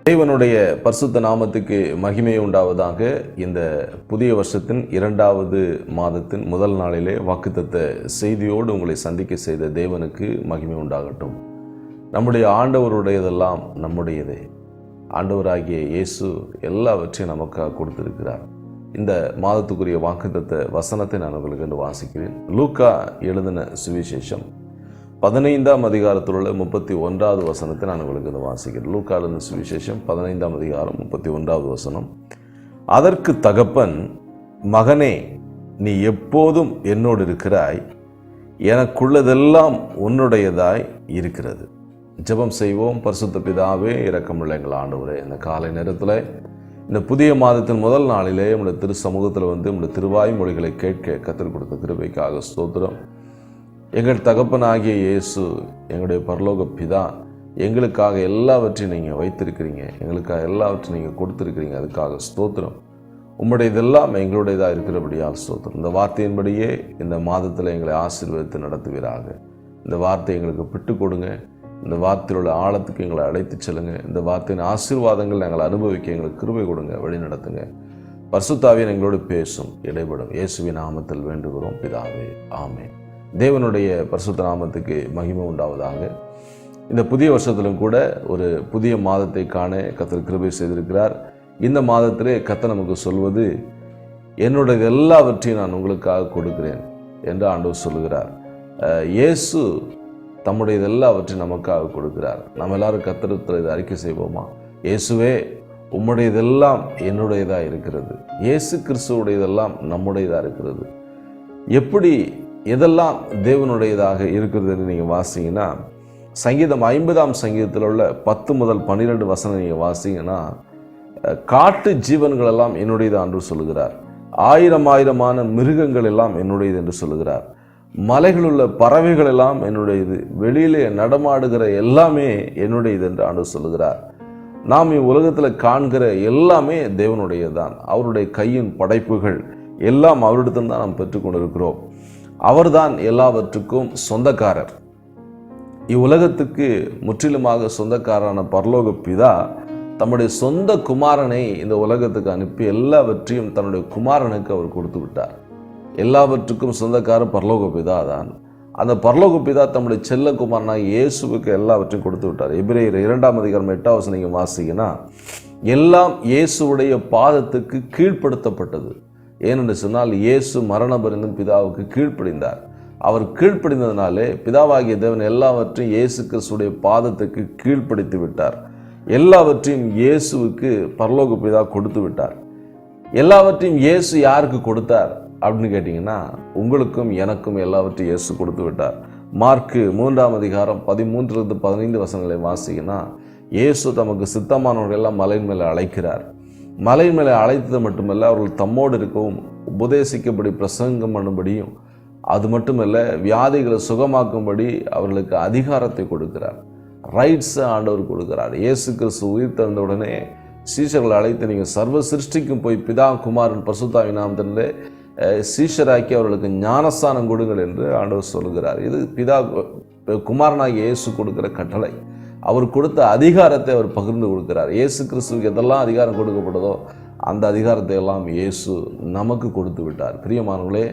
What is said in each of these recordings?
தேவனுடைய பரிசுத்த நாமத்துக்கு மகிமை உண்டாவதாக. இந்த புதிய வருஷத்தின் 2வது மாதத்தின் முதல் நாளிலே வாக்குத்தத்த செய்தியோடு உங்களை சந்திக்க செய்த தேவனுக்கு மகிமை உண்டாகட்டும். நம்முடைய ஆண்டவருடையதெல்லாம் நம்முடையதே. ஆண்டவராகிய இயேசு எல்லாவற்றையும் நமக்காக கொடுத்திருக்கிறார். இந்த மாதத்துக்குரிய வாக்குத்தத்த வசனத்தை நான் உங்களுக்கு வாசிக்கிறேன். லூக்கா எழுதின சுவிசேஷம் 15ஆம் அதிகாரத்தில் உள்ள 31வது வசனத்தை நான் உங்களுக்கு வாசிக்கிறேன். லூக்கா எழுதின சுவிசேஷம் 15ஆம் அதிகாரம் 31வது வசனம். அதற்கு தகப்பன், மகனே, நீ எப்போதும் என்னோடு இருக்கிறாய், எனக்குள்ளதெல்லாம் உன்னுடையதாய் இருக்கிறது. ஜெபம் செய்வோம். பரிசுத்த பிதாவே, இரக்கமுள்ள எங்கள் ஆண்டவரே, இந்த காலை நேரத்தில் இந்த புதிய மாதத்தின் முதல் நாளிலே உங்களுடைய திரு சமூகத்தில் உங்களுடைய திருவாய் மொழிகளை கேட்க கற்றுக் கொடுத்த கிருபைக்காக ஸ்தோத்திரம். எங்கள் தகப்பனாகிய இயேசு, எங்களுடைய பரலோக பிதா, எங்களுக்காக எல்லாவற்றையும் நீங்கள் வைத்திருக்கிறீங்க, எங்களுக்காக எல்லாவற்றையும் நீங்கள் கொடுத்துருக்கிறீங்க. அதுக்காக ஸ்தோத்திரம். உம்முடையதெல்லாம் எங்களுடையதாக இருக்கிறபடியால் ஸ்தோத்திரம். இந்த வார்த்தையின்படியே இந்த மாதத்தில் எங்களை ஆசீர்வதித்து நடத்துவீராக. இந்த வார்த்தை எங்களுக்கு விட்டு கொடுங்க. இந்த வார்த்தையில் உள்ள ஆழத்துக்கு எங்களை அழைத்து செல்லுங்க. இந்த வார்த்தையின் ஆசீர்வாதங்கள் நாங்கள் அனுபவிக்க எங்களுக்கு கிருபை கொடுங்க, வழி நடத்துங்க. பரிசுத்தாவியன் எங்களோடு பேசும், இடைபடும். இயேசுவின் நாமத்தில் வேண்டுகிறோம் பிதாவே, ஆமென். தேவனுடைய பரிசுத்த நாமத்துக்கு மகிமை உண்டாவதாக. இந்த புதிய வருஷத்திலும் கூட ஒரு புதிய மாதத்தை காண கர்த்தர் கிருபை செய்திருக்கிறார். இந்த மாதத்திலே கர்த்தர் நமக்கு சொல்வது, என்னுடைய எல்லாவற்றையும் நான் உங்களுக்காக கொடுக்கிறேன் என்று ஆண்டவர் சொல்லுகிறார். இயேசு தம்முடைய எல்லாவற்றையும் நமக்காக கொடுக்கிறார். நம்ம எல்லாரும் கர்த்தரிடத்தில் இதை அறிக்கை செய்வோமா? இயேசுவே, உம்முடையதெல்லாம் என்னுடையதாக இருக்கிறது. இயேசு கிறிஸ்துவுடையதெல்லாம் நம்முடையதாக இருக்கிறது. எப்படி எதெல்லாம் தேவனுடையதாக இருக்கிறது என்று நீங்கள் வாசிங்கன்னா, சங்கீதம் 50ஆம் சங்கீதத்தில் உள்ள 10 முதல் 12 வசனம் நீங்கள் வாசிங்கன்னா, காட்டு ஜீவன்கள் எல்லாம் என்னுடையது என்று சொல்லுகிறார். ஆயிரமான மிருகங்கள் எல்லாம் என்னுடையது என்று சொல்லுகிறார். மலைகள் உள்ள பறவைகள் எல்லாம் என்னுடையது. வெளியிலே நடமாடுகிற எல்லாமே என்னுடையது என்று ஆண்டவர் சொல்லுகிறார். நாம் இவ்வுலகத்தில் காண்கிற எல்லாமே தேவனுடையதுதான். அவருடைய கையின் படைப்புகள் எல்லாம் அவரிடத்தில் தான் நாம் பெற்றுக்கொண்டிருக்கிறோம். அவர்தான் எல்லாவற்றுக்கும் சொந்தக்காரர். இவ்வுலகத்துக்கு முற்றிலுமாக சொந்தக்காரரான பரலோக பிதா தம்முடைய சொந்த குமாரனை இந்த உலகத்துக்கு அனுப்பி எல்லாவற்றையும் தன்னுடைய குமாரனுக்கு அவர் கொடுத்து விட்டார். எல்லாவற்றுக்கும் சொந்தக்காரர் பரலோக பிதா தான். அந்த பரலோக பிதா தம்முடைய செல்ல குமாரனாக இயேசுவுக்கு எல்லாவற்றையும் கொடுத்து விட்டார். எபிரேயர் 2ஆம் அதிகாரம் 8வது வசனம் நீங்கள் வாசிங்கன்னா, எல்லாம் இயேசுவுடைய பாதத்துக்கு கீழ்ப்படுத்தப்பட்டது. ஏனென்று சொன்னால், இயேசு மரண பரியந்தம் பிதாவுக்கு கீழ்ப்படிந்தார். அவர் கீழ்ப்படிந்ததினாலே பிதாவாகிய தேவன் எல்லாவற்றையும் இயேசு கிறிஸ்துடைய பாதத்துக்கு கீழ்ப்படுத்தி விட்டார். எல்லாவற்றையும் இயேசுவுக்கு பரலோக பிதா கொடுத்து விட்டார். எல்லாவற்றையும் இயேசு யாருக்கு கொடுத்தார் அப்படின்னு கேட்டிங்கன்னா, உங்களுக்கும் எனக்கும் எல்லாவற்றையும் இயேசு கொடுத்து விட்டார். மார்க்கு 3ஆம் அதிகாரம் 13 - 15 வசனங்களை வாசிங்கன்னா, இயேசு தமக்கு சித்தமானவர்கள் எல்லாம் மலையின் மேலே அழைக்கிறார். மலையின் மேலே அழைத்தது மட்டுமல்ல, அவர்கள் தம்மோடு இருக்கவும் உபதேசிக்கப்படி பிரசங்கம் பண்ணும்படியும், அது மட்டுமல்ல, வியாதிகளை சுகமாக்கும்படி அவர்களுக்கு அதிகாரத்தை கொடுக்கிறார். ரைட்ஸை ஆண்டவர் கொடுக்கிறார். இயேசு கிறிஸ்து உயிர் தந்த உடனே சீஷர்களை அழைத்து, நீங்கள் சர்வ சிருஷ்டிக்கும் போய் பிதா குமாரன் பரிசுத்தாவின் நாமத்திலே சீஷராக்கி அவர்களுக்கு ஞானஸ்தானம் கொடுங்கள் என்று ஆண்டவர் சொல்கிறார். இது பிதா குமாரனாகி இயேசு கொடுக்கிற கட்டளை. அவர் கொடுத்த அதிகாரத்தை அவர் பகிர்ந்து கொடுக்கிறார். இயேசு கிறிஸ்துவுக்கு எதெல்லாம் அதிகாரம் கொடுக்கப்பட்டதோ அந்த அதிகாரத்தை எல்லாம் இயேசு நமக்கு கொடுத்து விட்டார். பிரியமானவர்களே,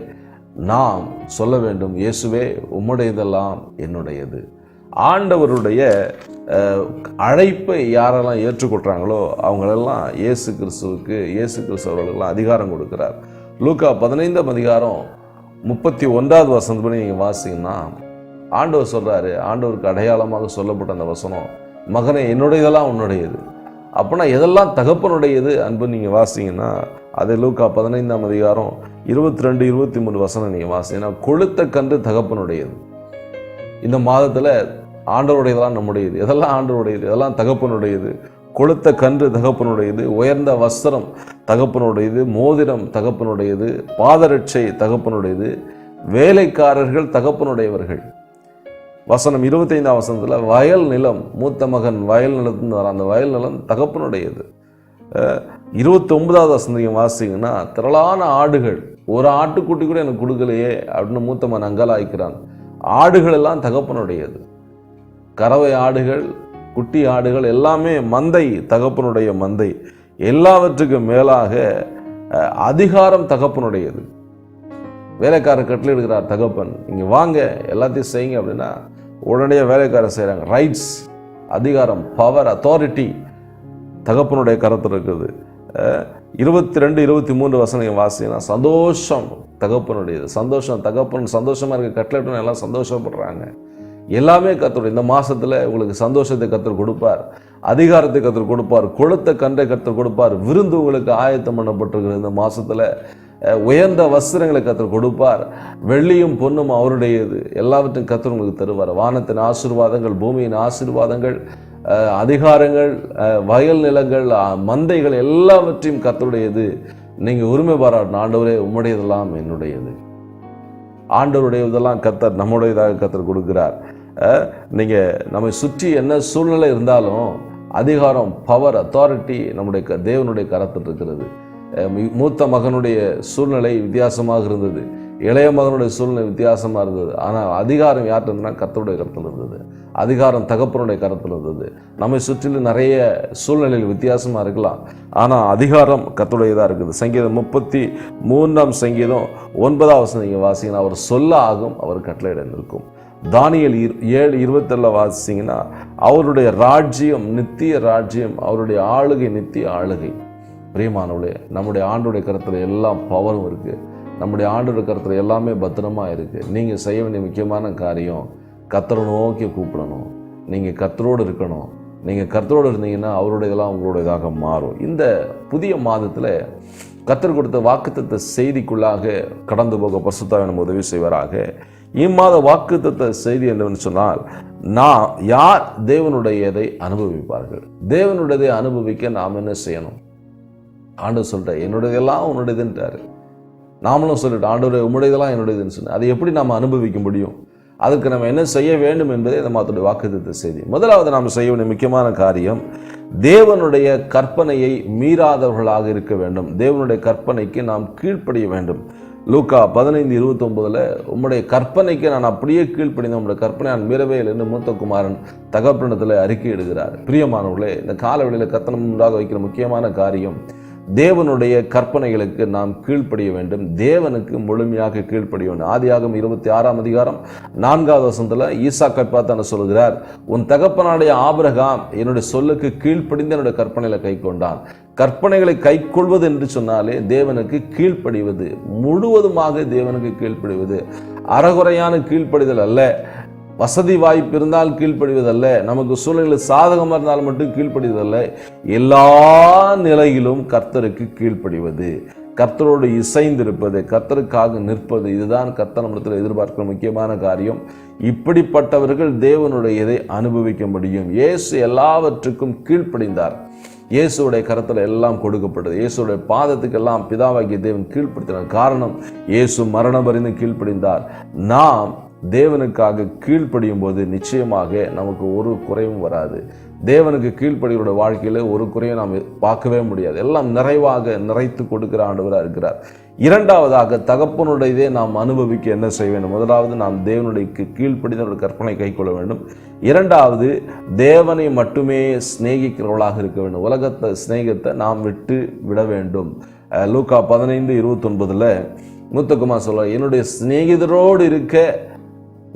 நாம் சொல்ல வேண்டும், இயேசுவே, உம்முடையதெல்லாம் என்னுடையது. ஆண்டவருடைய அழைப்பை யாரெல்லாம் ஏற்றுக்கொள்கிறாங்களோ அவங்களெல்லாம் இயேசு கிறிஸ்து அவர்களுக்கெல்லாம் அதிகாரம் கொடுக்கிறார். லூக்கா 15ஆம் அதிகாரம் 31வது வசனப்படி நீங்கள் வாசிங்கன்னா, ஆண்டவர் சொல்கிறாரு, ஆண்டவருக்கு அடையாளமாக சொல்லப்பட்ட அந்த வசனம், மகனே, என்னுடையதெல்லாம் உன்னுடையது. அப்படின்னா எதெல்லாம் தகப்பனுடையது அன்பு நீங்கள் வாசிங்கன்னா, அதே லூக்கா 15ஆம் அதிகாரம் 22, 23 வசனம் நீங்கள் வாசிங்கன்னா, கொழுத்த கன்று தகப்பனுடையது. இந்த மாதத்தில் ஆண்டவருடையதெல்லாம் நம்முடையது. எதெல்லாம் ஆண்டவருடையது? எதெல்லாம் தகப்பனுடையது? கொழுத்த கன்று தகப்பனுடையது, உயர்ந்த வஸ்திரம் தகப்பனுடையது, மோதிரம் தகப்பனுடையது, பாதரட்சை தகப்பனுடையது, வேலைக்காரர்கள் தகப்பனுடையவர்கள். வசனம் 25ஆம் வசனத்தில், வயல் நிலம், மூத்த மகன் வயல் நிலத்தின் வர அந்த வயல் நிலம் தகப்பனுடையது. 29வது வசனம் வாசிங்கன்னா, திரளான ஆடுகள், ஒரு ஆட்டுக்குட்டி கூட எனக்கு கொடுக்கலையே அப்படின்னு மூத்த மகன் அங்கலாய்க்கிறான். ஆடுகள் எல்லாம் தகப்பனுடையது. கறவை ஆடுகள், குட்டி ஆடுகள் எல்லாமே மந்தை, தகப்பனுடைய மந்தை. எல்லாவற்றுக்கும் மேலாக அதிகாரம் தகப்பனுடையது. வேலைக்காரர் கட்டளை எடுக்கிறார் தகப்பன், இங்கே வாங்க எல்லாத்தையும் செய்யுங்க அப்படின்னா உடனடியாக வேலைக்காரர் செய்கிறாங்க. ரைட்ஸ், அதிகாரம், பவர், அத்தாரிட்டி தகப்பனுடைய கரத்தில் இருக்குது. 22, 23 வசனம் வாசிங்கன்னா சந்தோஷம் தகப்பனுடையது. சந்தோஷம், தகப்பன் சந்தோஷமாக இருக்க கட்டளைன்னு எல்லாம் சந்தோஷப்படுறாங்க. எல்லாமே கர்த்தருடைய. இந்த மாதத்தில் உங்களுக்கு சந்தோஷத்தை கர்த்தர் கொடுப்பார், அதிகாரத்தை கர்த்தர் கொடுப்பார், கொழுத்த கன்றை கர்த்தர் கொடுப்பார், விருந்து உங்களுக்கு ஆயத்தம் பண்ணப்பட்டிருக்கிற இந்த மாதத்தில் உயர்ந்த வஸ்திரங்களை கர்த்தர் கொடுப்பார், வெள்ளியும் பொன்னும் அவருடையது, எல்லாவற்றையும் கர்த்தர் உங்களுக்கு தருவார். வானத்தின் ஆசீர்வாதங்கள், பூமியின் ஆசீர்வாதங்கள், அதிகாரங்கள், வயல் நிலங்கள், மந்தைகள் எல்லாவற்றையும் கர்த்தருடையது. நீங்கள் உரிமை பாராட்டணும். ஆண்டவரே உம்முடையதெல்லாம் என்னுடையது. ஆண்டவருடையதெல்லாம் கர்த்தர் நம்முடையதாக கர்த்தர் கொடுக்கிறார். நீங்கள் நம்மை சுற்றி என்ன சூழ்நிலை இருந்தாலும் அதிகாரம், பவர், அத்தாரிட்டி நம்முடைய தேவனுடைய கரத்தில் இருக்கிறது. மூத்த மகனுடைய சூழ்நிலை வித்தியாசமாக இருந்தது, இளைய மகனுடைய சூழ்நிலை வித்தியாசமாக இருந்தது. ஆனால் அதிகாரம் யார்கிட்ட இருந்ததுன்னா கர்த்தருடைய கரத்தில் இருந்தது. அதிகாரம் தகப்பனுடைய கரத்தில் இருந்தது. நம்மை சுற்றிலும் நிறைய சூழ்நிலையில் வித்தியாசமாக இருக்கலாம், ஆனால் அதிகாரம் கர்த்தருடையதாக இருக்குது. சங்கீதம் 33 சங்கீதம் 9 நீங்கள் வாசிங்கன்னா அவர் சொல்ல ஆகும், அவர் கட்டளையிட நிற்கும். தானியேல் 7:27 வாசிங்கன்னா அவருடைய ராஜ்யம் நித்திய ராஜ்யம், அவருடைய ஆளுகை நித்திய ஆளுகை. பிரியமானவர்களே, நம்முடைய ஆண்டுடைய கருத்தில் எல்லாம் பவரும் இருக்குது. நம்முடைய ஆண்டுடைய கருத்தில் எல்லாமே பத்திரமா இருக்குது. நீங்கள் செய்ய வேண்டிய முக்கியமான காரியம் கர்த்தரை நோக்கி கூப்பிடணும். நீங்கள் கர்த்தரோடு இருக்கணும். நீங்கள் கர்த்தரோடு இருந்தீங்கன்னா அவருடையதெல்லாம் உங்களுடையதாக மாறும். இந்த புதிய மாதத்தில் கர்த்தர் கொடுத்த வாக்குத்தத்த செய்திக்குள்ளாக கடந்து போக பரிசுத்த ஆவியானவர் உதவி செய்வாராக. இம்மாத வாக்குத்தத்த செய்தி என்னவென்று சொன்னால், நான் யார் தேவனுடையதை அனுபவிப்பார்கள். தேவனுடையதை அனுபவிக்க நாம் என்ன செய்யணும்? ஆண்டவர் சொல்லிட்ட என்னுடையதெல்லாம் உன்னுடையதுன்றாரு. நாமளும் சொல்லிட்டு ஆண்டவர் உம்முடையதெல்லாம் என்னுடையதுன்னு சொன்ன அதை எப்படி நாம் அனுபவிக்க முடியும்? அதுக்கு நம்ம என்ன செய்ய வேண்டும் என்பதே இந்த மாதத்துடைய வாக்குத்தத்த செய்தி. முதலாவது நாம் செய்ய வேண்டிய முக்கியமான காரியம், தேவனுடைய கற்பனையை மீறாதவர்களாக இருக்க வேண்டும். தேவனுடைய கற்பனைக்கு நாம் கீழ்ப்படிய வேண்டும். லூக்கா 15:29 உம்முடைய கற்பனைக்கு நான் அப்படியே கீழ்ப்படிந்தேன், உம்முடைய கற்பனை நான் மீறவே இல்லை என்று மூத்த குமாரன் தகப்பனிடத்தில் அறிக்கை இடுகிறார். பிரியமானவர்களே, இந்த காலவெளியில் கர்த்தர் முன்பாக வைக்கிற முக்கியமான காரியம், தேவனுடைய கற்பனைகளுக்கு நாம் கீழ்ப்படிய வேண்டும். தேவனுக்கு முழுமையாக கீழ்ப்படிய வேண்டும். ஆதியாகமம் 26 ஈசாக்கை பார்த்து சொல்கிறார், உன் தகப்பனாடைய ஆபிரகாம் என்னுடைய சொல்லுக்கு கீழ்ப்படிந்து என்னுடைய கற்பனைகளை கை கொண்டான். கற்பனைகளை கை கொள்வது என்று சொன்னாலே தேவனுக்கு கீழ்ப்படிவது, முழுவதுமாக தேவனுக்கு கீழ்ப்படிவது. அறகுறையான கீழ்ப்படிதல் அல்ல, வசதி வாய்ப்பு இருந்தால் கீழ்ப்படிவதல்ல, நமக்கு சூழ்நிலை சாதகமாக இருந்தால் மட்டும் கீழ்ப்படிவதல்ல, எல்லா நிலையிலும் கர்த்தருக்கு கீழ்ப்படிவது, கர்த்தரோடு இசைந்திருப்பது, கர்த்தருக்காக நிற்பது. இதுதான் கர்த்தர் நம்மிடத்தில் எதிர்பார்க்கிற முக்கியமான காரியம். இப்படிப்பட்டவர்கள் தேவனுடையதை அனுபவிக்க முடியும். இயேசு எல்லாவற்றுக்கும் கீழ்ப்படிந்தார். இயேசுடைய கரத்தில் எல்லாம் கொடுக்கப்பட்டது. இயேசுடைய பாதத்துக்கெல்லாம் பிதாவாகிய தேவன் கீழ்ப்படுத்தினார். காரணம், இயேசு மரணம் வரைந்து கீழ்ப்படிந்தார். நாம் தேவனுக்காக கீழ்ப்படியும் போது நிச்சயமாக நமக்கு ஒரு குறையும் வராது. தேவனுக்கு கீழ்ப்படியோட வாழ்க்கையில் ஒரு குறையும் நாம் பார்க்கவே முடியாது. எல்லாம் நிறைவாக நிறைத்து கொடுக்கிற ஆண்டவராக இருக்கிறார். இரண்டாவதாக, தகப்பனுடையதே நாம் அனுபவிக்க என்ன செய்ய வேண்டும்? முதலாவது, நாம் தேவனுடைய கீழ்ப்படிந்த கற்பனை கை கொள்ள வேண்டும். இரண்டாவது, தேவனை மட்டுமே சிநேகிக்கிறவர்களாக இருக்க வேண்டும். உலகத்தை சிநேகத்தை நாம் விட்டு விட வேண்டும். லூக்கா 15:29 மூத்தகுமார் சொல்ல, என்னுடைய சிநேகிதரோடு இருக்க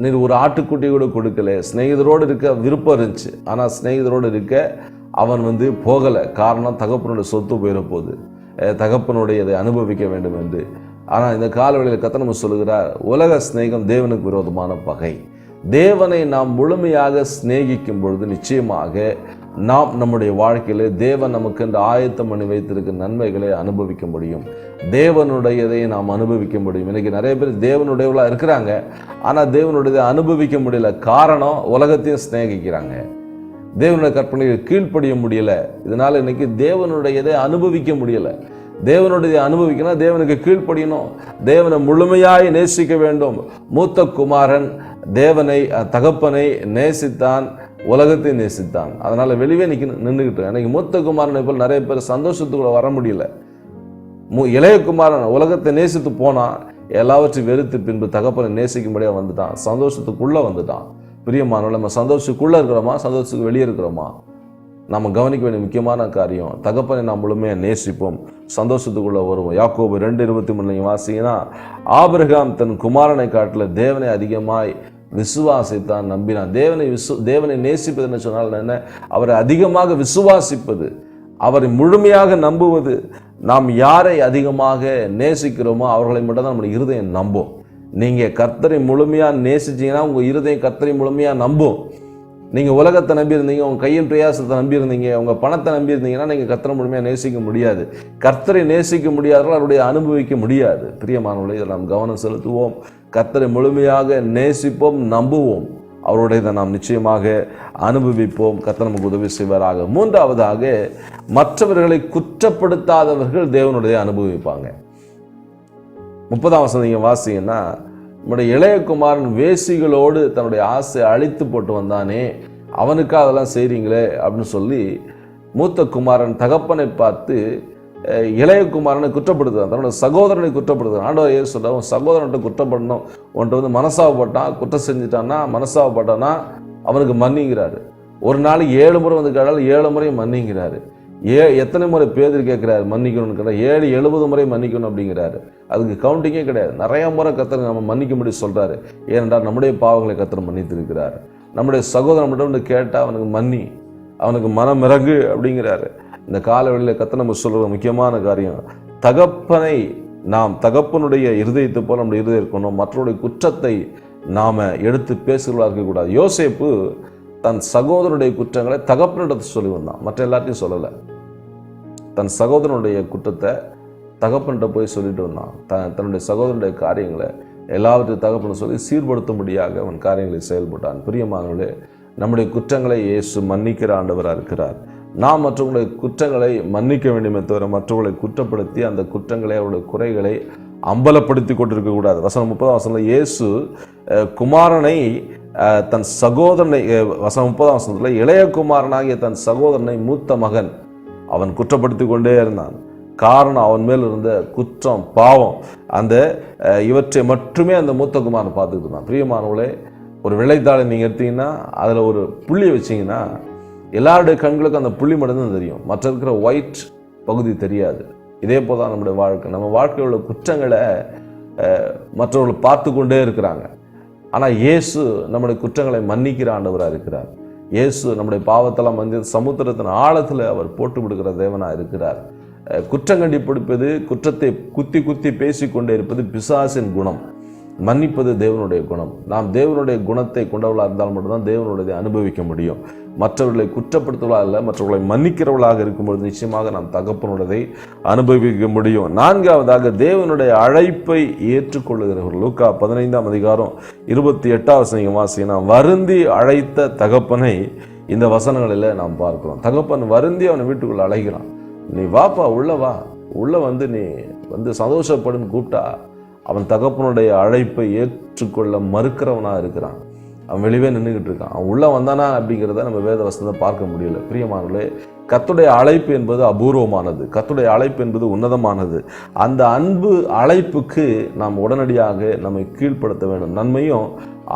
நீர் ஒரு ஆட்டுக்குட்டி கூட கொடுக்கல. சிநேகிதரோடு இருக்க விருப்பம் இருந்துச்சு, ஆனால் சிநேகிதரோடு இருக்க அவன் போகலை. காரணம், தகப்பனுடைய சொத்து போயிட போகுது, தகப்பனுடையதை அனுபவிக்க வேண்டும் என்று. ஆனால் இந்த காலவெளியில் கர்த்தர் சொல்லுகிறார், உலக சிநேகம் தேவனுக்கு விரோதமான பகை. தேவனை நாம் முழுமையாக சிநேகிக்கும் பொழுது நிச்சயமாக நாம் நம்முடைய வாழ்க்கையில் தேவன் நமக்கு என்று ஆயத்தம் பண்ணி வைத்திருக்கிற நன்மைகளை அனுபவிக்க முடியும். தேவனுடையதை நாம் அனுபவிக்க முடியும். இன்னைக்கு நிறைய பேர் தேவனுடையவர்களாக இருக்கிறாங்க, ஆனால் தேவனுடையதை அனுபவிக்க முடியல. காரணம், உலகத்தையும் சிநேகிக்கிறாங்க, தேவனுடைய கற்பனையை கீழ்ப்படிய முடியல. இதனால இன்னைக்கு தேவனுடையதை அனுபவிக்க முடியல. தேவனுடைய அனுபவிக்கணும், தேவனுக்கு கீழ்ப்படியணும், தேவனை முழுமையாய் நேசிக்க வேண்டும். மூத்த குமாரன் தேவனை தகப்பனை நேசித்தான், உலகத்தை நேசித்தான். அதனால வெளியே நின்றுக்கிட்டு அன்னைக்கு மூத்த குமாரனை போல் நிறைய பேர் சந்தோஷத்துக்குள்ள வர முடியல. இளைய குமாரன் உலகத்தை நேசித்து போனான், எல்லாவற்றையும் வெறுத்து பின்பு தகப்பனை நேசிக்கும்படியாக வந்துட்டான், சந்தோஷத்துக்குள்ள வந்துட்டான். பிரியமானவர்களே, நம்ம சந்தோஷத்துக்குள்ளே இருக்கிறோமா, சந்தோஷத்துக்கு வெளியே இருக்கிறோமா? நம்ம கவனிக்க வேண்டிய முக்கியமான காரியம், தகப்பனை நாம் முழுமையாக நேசிப்போம், சந்தோஷத்துக்குள்ளே வருவோம். யாக்கோபு 2:23 நீங்கள் வாசிங்கன்னா, ஆபிரகாம் தன் குமாரனை காட்டில தேவனை அதிகமாய் விசுவாசித்தான், நம்பினான். தேவனை நேசிப்பது என்ன சொன்னால் என்ன? அவரை அதிகமாக விசுவாசிப்பது, அவரை முழுமையாக நம்புவது. நாம் யாரை அதிகமாக நேசிக்கிறோமோ அவர்களை மட்டும் தான் நம்முடைய இருதயம் நம்பும். நீங்கள் கர்த்தரை முழுமையாக நேசிச்சிங்கன்னா உங்கள் இருதயம் கர்த்தரை முழுமையாக நம்பும். நீங்கள் உலகத்தை நம்பியிருந்தீங்க, உங்கள் கையின் பிரயாசத்தை நம்பியிருந்தீங்க, உங்கள் பணத்தை நம்பியிருந்தீங்கன்னா நீங்கள் கர்த்தரை முழுமையாக நேசிக்க முடியாது. கர்த்தரை நேசிக்க முடியாதவர்கள் அவருடைய அனுபவிக்க முடியாது. பிரியமானவர்களே, இதில் நாம் கவனம் செலுத்துவோம். கர்த்தரை முழுமையாக நேசிப்போம், நம்புவோம். அவருடைய நாம் நிச்சயமாக அனுபவிப்போம். கர்த்தர் நமக்கு உதவி செய்வாராக. மூன்றாவதாக, மற்றவர்களை குற்றப்படுத்தாதவர்கள் தேவனுடைய அனுபவிப்பாங்க. 30ஆம் வசனம் நீங்கள் வாசிங்கன்னா, நம்முடைய இளையகுமாரன் வேசிகளோடு தன்னுடைய ஆசை அழித்து போட்டு வந்தானே, அவனுக்கு அதெல்லாம் செய்கிறீங்களே அப்படின்னு சொல்லி மூத்த குமாரன் தகப்பனை பார்த்து இளையகுமாரனை குற்றப்படுத்துறான், தன்னோட சகோதரனை குற்றப்படுத்துறான். ஆண்டவர் இயேசு சொல்றார், உன் சகோதரன்ட்ட குற்றப்படணும், உன்ட்ட வந்து மனசாவப்பட்டான், குற்றம் செஞ்சுட்டான்னா, மனசாவப்பட்டான்னா அவனுக்கு மன்னிங்கிறாரு. ஒரு நாளைக்கு 7 முறை வந்து கேட்டால் 7 முறை மன்னிங்கிறாரு. எத்தனை முறை பேதர் கேட்குறாரு மன்னிக்கணும்னு கேட்டால் 70 முறை மன்னிக்கணும் அப்படிங்கிறாரு. அதுக்கு கவுண்டிங்கே கிடையாது. நிறைய முறை கர்த்தர் நம்ம மன்னிக்க முடியும் சொல்கிறாரு. ஏனென்றால் நம்முடைய பாவங்களை கர்த்தர் மன்னித்திருக்கிறார். நம்முடைய சகோதரன் மட்டும் வந்து கேட்டால் அவனுக்கு மன்னி, அவனுக்கு மனம் இறங்கு அப்படிங்கிறாரு. இந்த காலவெளியில் கர்த்தர் நம்ம சொல்கிற முக்கியமான காரியம், தகப்பனை நாம் தகப்பனுடைய இருதயத்தை போல நம்முடைய இருதயம் இருக்கணும். மற்றவருடைய குற்றத்தை நாம் எடுத்து பேசுகிறவர்களாக இருக்கக்கூடாது. யோசேப்பு தன் சகோதரனுடைய குற்றங்களை தகப்பனிடத்தை சொல்லி வந்தான், மற்ற எல்லாத்தையும் சொல்லலை. தன் சகோதரனுடைய குற்றத்தை தகப்பன்கிட்ட போய் சொல்லிட்டு வந்தான். தன்னுடைய சகோதரனுடைய காரியங்களை எல்லாவற்றையும் தகப்பனை சொல்லி சீர்படுத்தும்படியாக அவன் காரியங்களை செயல்பட்டான். பிரியமானவர்களே, நம்முடைய குற்றங்களை இயேசு மன்னிக்கிற ஆண்டவராக இருக்கிறார். நாம் மற்றவங்களுடைய குற்றங்களை மன்னிக்க வேண்டுமே தவிர மற்றவர்களை குற்றப்படுத்தி அந்த குற்றங்களை அவருடைய குறைகளை அம்பலப்படுத்தி கொண்டிருக்கக்கூடாது. வசனம் 30ஆம் வசனத்தில் இயேசு குமாரனை தன் சகோதரனை, வசனம் 30ஆம் வசனத்தில் இளைய குமாரனாகிய தன் சகோதரனை மூத்த மகன் அவன் குற்றப்படுத்தி கொண்டே இருந்தான். காரணம், அவன் மேல் இருந்த குற்றம், பாவம், அந்த இவற்றை மட்டுமே அந்த மூத்த குமாரன் பார்த்துக்கிட்டு இருந்தான். பிரியமானவர்களே, ஒரு விளைத்தாளை நீங்கள் எடுத்தீங்கன்னா அதில் ஒரு புள்ளியை வச்சிங்கன்னா எல்லாருடைய கண்களுக்கும் அந்த புள்ளி மட்டும்தான் தெரியும், மற்ற இருக்கிற ஒயிட் பகுதி தெரியாது. இதே போல் தான் நம்முடைய வாழ்க்கை. நம்ம வாழ்க்கையில் உள்ள குற்றங்களை மற்றவர்கள் பார்த்து கொண்டே இருக்கிறாங்க. ஆனால் இயேசு நம்முடைய குற்றங்களை மன்னிக்கிற ஆண்டவராக இருக்கிறார். இயேசு நம்முடைய பாவத்தெல்லாம் வந்து சமுத்திரத்தின் ஆழத்தில் அவர் போட்டு விடுகிற தேவனாக இருக்கிறார். குற்றம் கண்டுபிடிப்பது, குற்றத்தை குத்தி குத்தி பேசிக்கொண்டே இருப்பது பிசாசின் குணம். மன்னிப்பது தேவனுடைய குணம். நாம் தேவனுடைய குணத்தை கொண்டவர்களாக இருந்தால் மட்டும்தான் தேவனுடைய அனுபவிக்க முடியும். மற்றவர்களை குற்றப்படுத்துவதாக இல்லை, மற்றவர்களை மன்னிக்கிறவர்களாக இருக்கும்பொழுது நிச்சயமாக நாம் தகப்பனுடையதை அனுபவிக்க முடியும். 4ஆவதாக, தேவனுடைய அழைப்பை ஏற்றுக்கொள்ளுகிறவர்கள். லூக்கா 15ஆம் அதிகாரம் 28ஆம் வசனம் வாசினா, வருந்தி அழைத்த தகப்பனை இந்த வசனங்களில் நாம் பார்க்கிறோம். தகப்பன் வருந்தி அவனை வீட்டுக்குள்ள அழைக்கிறான். நீ வாப்பா, உள்ள வா, உள்ள வந்து நீ வந்து சந்தோஷப்படுன்னு கூப்பிட்டா அவன் தகப்பனுடைய அழைப்பை ஏற்றுக்கொள்ள மறுக்கிறவனாக இருக்கிறான். அவன் வெளியே நின்றுக்கிட்டு இருக்கான். அவன் உள்ள வந்தானா அப்படிங்கிறத நம்ம வேத வசனத்தை பார்க்க முடியல. பிரியமானவர்களே, கர்த்தருடைய அழைப்பு என்பது அபூர்வமானது. கர்த்தருடைய அழைப்பு என்பது உன்னதமானது. அந்த அன்பு அழைப்புக்கு நாம் உடனடியாக நம்மை கீழ்ப்படுத்த வேண்டும். நன்மையும்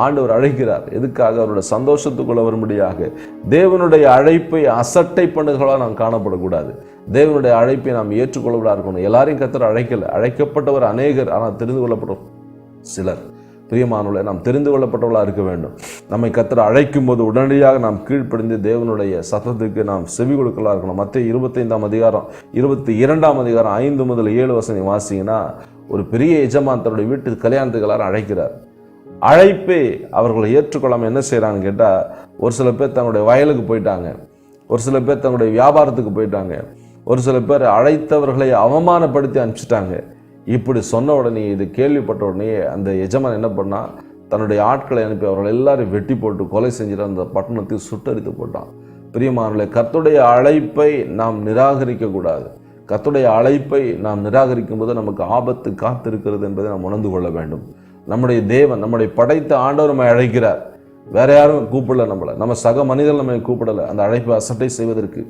ஆண்டவர் அழைக்கிறார். எதுக்காக? அவருடைய சந்தோஷத்துக்குள்ள வரும்படியாக. தேவனுடைய அழைப்பை அசட்டை பண்ணுகளா நாம் காணப்படக்கூடாது. தேவனுடைய அழைப்பை நாம் ஏற்றுக்கொள்ளக்கூடாது இருக்கணும். எல்லாரையும் கர்த்தர் அழைக்கல. அழைக்கப்பட்டவர் அநேகர், ஆனால் தெரிந்து கொள்ளப்படும் சிலர். பிரியமானவர்களே, நாம் தெரிந்து கொள்ளப்பட்டவர்களாக இருக்க வேண்டும். நம்மை கர்த்தர் அழைக்கும் போது உடனடியாக நாம் கீழ்ப்படிந்து தேவனுடைய சத்தத்துக்கு நாம் செவி கொடுக்கலாம் இருக்கணும். மத்தேயு 25ஆம் அதிகாரம் 22ஆம் அதிகாரம் 5 முதல் 7 வசனம் வாசிங்கன்னா, ஒரு பெரிய எஜமான் தன்னுடைய வீட்டு கல்யாணத்துக்கு எல்லாரும் அழைக்கிறார். அழைப்பை அவர்களை ஏற்றுக்கொள்ளாமல் என்ன செய்கிறாங்கன்னு கேட்டால், ஒரு சில பேர் தன்னுடைய வயலுக்கு போயிட்டாங்க, ஒரு சில பேர் தன்னுடைய வியாபாரத்துக்கு போயிட்டாங்க, ஒரு சில பேர் அழைத்தவர்களை அவமானப்படுத்தி அனுப்பிச்சிட்டாங்க. இப்படி சொன்ன உடனே, இது கேள்விப்பட்ட உடனே அந்த எஜமான் என்ன பண்ணால், தன்னுடைய ஆட்களை அனுப்பி அவர்கள் எல்லாரும் வெட்டி போட்டு கொலை செஞ்சுட்டு அந்த பட்டணத்தை சுட்டரித்து போட்டான். பிரியமானவர்களே, கர்த்தருடைய அழைப்பை நாம் நிராகரிக்கக்கூடாது. கர்த்தருடைய அழைப்பை நாம் நிராகரிக்கும் போது நமக்கு ஆபத்து காத்திருக்கிறது என்பதை நாம் உணர்ந்து கொள்ள வேண்டும். நம்முடைய தேவன், நம்முடைய படைத்த ஆண்டவர் நம்மை அழைக்கிறார். வேற யாரும் கூப்பிடல நம்மளை, நம்ம சக மனிதர்கள் நம்மை கூப்பிடலை. அந்த அழைப்பை அசட்டை செய்வதற்கு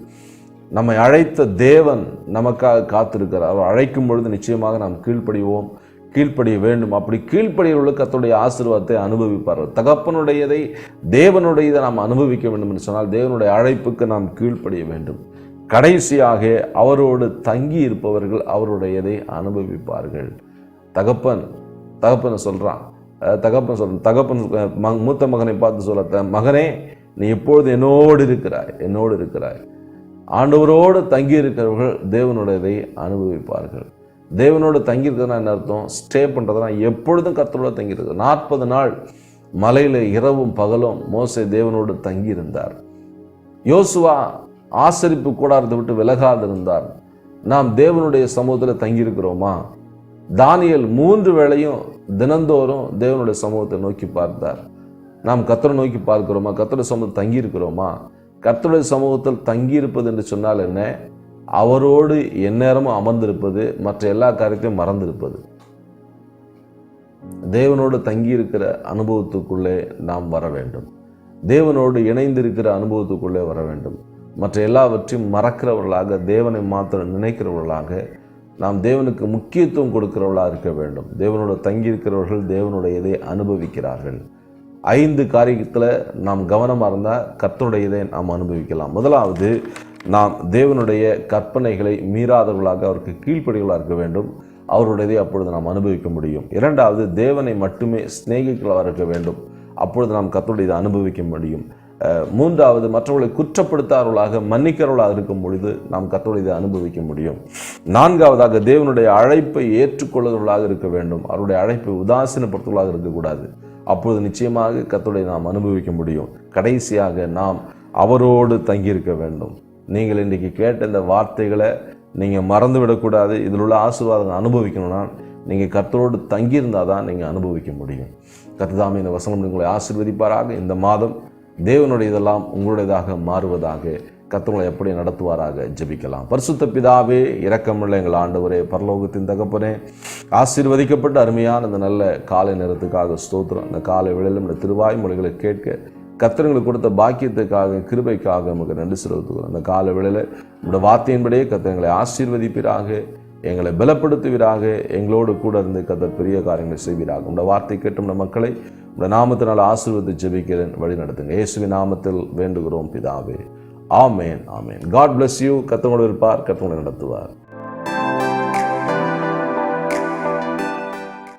நம்மை அழைத்த தேவன் நமக்காக காத்திருக்கிறார். அவர் அழைக்கும் பொழுது நிச்சயமாக நாம் கீழ்ப்படிவோம். கீழ்ப்படிய வேண்டும். அப்படி கீழ்ப்படியவர்களுக்கு கர்த்தருடைய ஆசீர்வாதத்தை அனுபவிப்பார்கள். தகப்பனுடையதை தேவனுடையதை நாம் அனுபவிக்க வேண்டும் என்று சொன்னால் தேவனுடைய அழைப்புக்கு நாம் கீழ்ப்படிய வேண்டும். கடைசியாக அவரோடு தங்கி இருப்பவர்கள் அவருடையதை அனுபவிப்பார்கள். தகப்பன் சொல்கிறான், தகப்பன் மூத்த மகனை பார்த்து சொல்ல, மகனே நீ எப்பொழுது என்னோடு இருக்கிறாய். ஆண்டவரோடு தங்கி இருக்கிறவர்கள் தேவனுடையதை அனுபவிப்பார்கள். தேவனோடு தங்கியிருக்கிறதுனா என்ன அர்த்தம்? ஸ்டே பண்ணுறதுனா எப்பொழுதும் கர்த்தரோடு தங்கியிருக்கிறது. 40 நாள் மலையில் இரவும் பகலும் மோசே தேவனோடு தங்கியிருந்தார். யோசுவா ஆசரிப்பு கூடாரத்தை விட்டு விலகாதிருந்தார். நாம் தேவனுடைய சமூகத்தில் தங்கியிருக்கிறோமா? தானியேல் 3 வேளையும் தினந்தோறும் தேவனுடைய சமூகத்தை நோக்கி பார்த்தார். நாம் கர்த்தரை நோக்கி பார்க்கிறோமா? கர்த்தருடைய சமூகத்தில் தங்கியிருக்கிறோமா? கர்த்தருடைய சமூகத்தில் தங்கியிருப்பது என்று சொன்னால் என்ன? அவரோடு எந்நேரமும் அமர்ந்திருப்பது, மற்ற எல்லா காரியத்தையும் மறந்திருப்பது. தேவனோடு தங்கியிருக்கிற அனுபவத்துக்குள்ளே நாம் வர வேண்டும். தேவனோடு இணைந்திருக்கிற அனுபவத்துக்குள்ளே வர வேண்டும். மற்ற எல்லாவற்றையும் மறக்கிறவர்களாக, தேவனை மாத்திரம் நினைக்கிறவர்களாக, நாம் தேவனுக்கு முக்கியத்துவம் கொடுக்கிறவர்களாக இருக்க வேண்டும். தேவனோடு தங்கியிருக்கிறவர்கள் தேவனுடையதை அனுபவிக்கிறார்கள். 5 காரியத்தில் நாம் கவனமாக இருந்தால் கர்த்தருடையதை நாம் அனுபவிக்கலாம். முதலாவது, நாம் தேவனுடைய கற்பனைகளை மீறாதவர்களாக, அவருக்கு கீழ்ப்படிகளாக இருக்க வேண்டும். அவருடையதை அப்பொழுது நாம் அனுபவிக்க முடியும். 2வது, தேவனை மட்டுமே சிநேகிக்கிறவர்களாக இருக்க வேண்டும். அப்பொழுது நாம் கர்த்தருடையதை அனுபவிக்க முடியும். 3வது, மற்றவர்களை குற்றப்படுத்தாதவர்களாக, மன்னிக்கிறவர்களாக இருக்கும் பொழுது நாம் கர்த்தருடையதை அனுபவிக்க முடியும். 4வதாக, தேவனுடைய அழைப்பை ஏற்றுக்கொள்ளுகிறவர்களாக இருக்க வேண்டும். அவருடைய அழைப்பை உதாசீனப்படுத்துவர்களாக இருக்கக்கூடாது. அப்பொழுது நிச்சயமாக கர்த்தருடைய நாம் அனுபவிக்க முடியும். கடைசியாக, நாம் அவரோடு தங்கியிருக்க வேண்டும். நீங்கள் இன்றைக்கி கேட்ட இந்த வார்த்தைகளை நீங்கள் மறந்து விடக்கூடாது. இதில் உள்ள ஆசீர்வாதங்களை அனுபவிக்கணும்னா நீங்கள் கர்த்தரோடு தங்கியிருந்தால் தான் நீங்கள் அனுபவிக்க முடியும். கர்த்தர் இந்த வசனம் உங்களை ஆசீர்வதிப்பாராக. இந்த மாதம் தேவனுடையதெல்லாம் உங்களுடையதாக மாறுவதாக. கர்த்தரை எப்படி நடத்துவாராக. ஜெபிக்கலாம். பரிசுத்த பிதாவே, இரக்கமுள்ள எங்கள் ஆண்டவரே, பரலோகத்தின் தகப்பனே, ஆசீர்வதிக்கப்பட்ட அருமையான இந்த நல்ல காலை நேரத்துக்காக ஸ்தோத்திரம். இந்த காலை வேளையிலும் இந்த திருவாய் மொழிகளை கேட்க கர்த்தர்களுக்கு கொடுத்த பாக்கியத்துக்காக, கிருபைக்காக நமக்கு நன்றி செலுத்துகிறோம். அந்த கால வேளையில் நம்முடைய வார்த்தையின்படியே கர்த்தர்களை ஆசீர்வதிப்பீராக, எங்களை பலப்படுத்துவீராக, எங்களோடு கூட இருந்து கர்த்தர் பெரிய காரியங்களை செய்வீராக. நம்முடைய வார்த்தை கேட்டும் நம்ம மக்களை நம்முடைய நாமத்தினால் ஆசீர்வதித்து ஜெபிக்கிறேன். வழி நடத்துங்க. இயேசுவின் நாமத்தில் வேண்டுகிறோம் பிதாவே. ஆமேன், ஆமேன். God bless you. கர்த்தரோடு இருப்பார், கர்த்தரோடு நடத்துவார்.